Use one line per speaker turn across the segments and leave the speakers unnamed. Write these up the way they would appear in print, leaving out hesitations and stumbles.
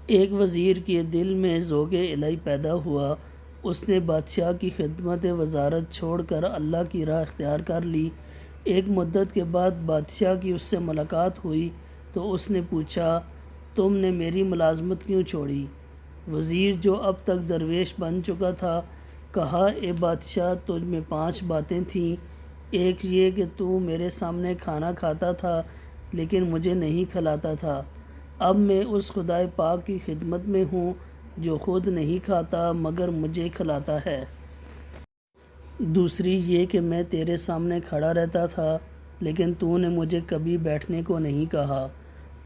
ایک وزیر کے دل میں ذوق الہی پیدا ہوا۔ اس نے بادشاہ کی خدمت وزارت چھوڑ کر اللہ کی راہ اختیار کر لی۔ ایک مدت کے بعد بادشاہ کی اس سے ملاقات ہوئی تو اس نے پوچھا، تم نے میری ملازمت کیوں چھوڑی؟ وزیر جو اب تک درویش بن چکا تھا کہا، اے بادشاہ، تجھ میں 5 باتیں تھیں۔ ایک یہ کہ تو میرے سامنے کھانا کھاتا تھا لیکن مجھے نہیں کھلاتا تھا۔ اب میں اس خدائے پاک کی خدمت میں ہوں جو خود نہیں کھاتا مگر مجھے کھلاتا ہے۔ دوسری یہ کہ میں تیرے سامنے کھڑا رہتا تھا لیکن تو نے مجھے کبھی بیٹھنے کو نہیں کہا۔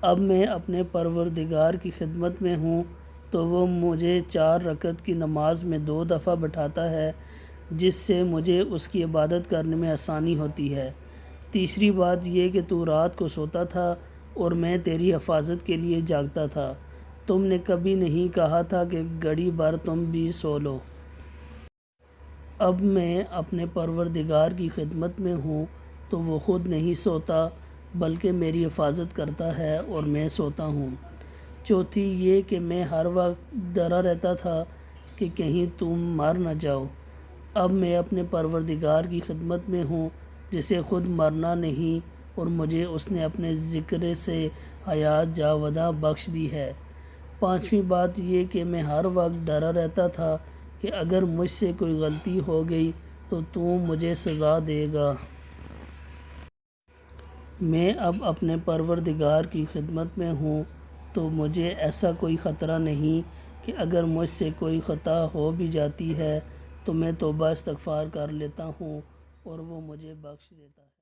اب میں اپنے پروردگار کی خدمت میں ہوں تو وہ مجھے 4 رکعت کی نماز میں 2 دفعہ بٹھاتا ہے جس سے مجھے اس کی عبادت کرنے میں آسانی ہوتی ہے۔ تیسری بات یہ کہ تو رات کو سوتا تھا اور میں تیری حفاظت کے لیے جاگتا تھا۔ تم نے کبھی نہیں کہا تھا کہ گھڑی بھر تم بھی سو لو۔ اب میں اپنے پروردگار کی خدمت میں ہوں تو وہ خود نہیں سوتا بلکہ میری حفاظت کرتا ہے اور میں سوتا ہوں۔ چوتھی یہ کہ میں ہر وقت ڈرا رہتا تھا کہ کہیں تم مر نہ جاؤ۔ اب میں اپنے پروردگار کی خدمت میں ہوں جسے خود مرنا نہیں اور مجھے اس نے اپنے ذکر سے حیات جاوداں بخش دی ہے۔ پانچویں بات یہ کہ میں ہر وقت ڈرا رہتا تھا کہ اگر مجھ سے کوئی غلطی ہو گئی تو مجھے سزا دے گا۔ میں اب اپنے پروردگار کی خدمت میں ہوں تو مجھے ایسا کوئی خطرہ نہیں کہ اگر مجھ سے کوئی خطا ہو بھی جاتی ہے تو میں توبہ استغفار کر لیتا ہوں اور وہ مجھے بخش دیتا ہے۔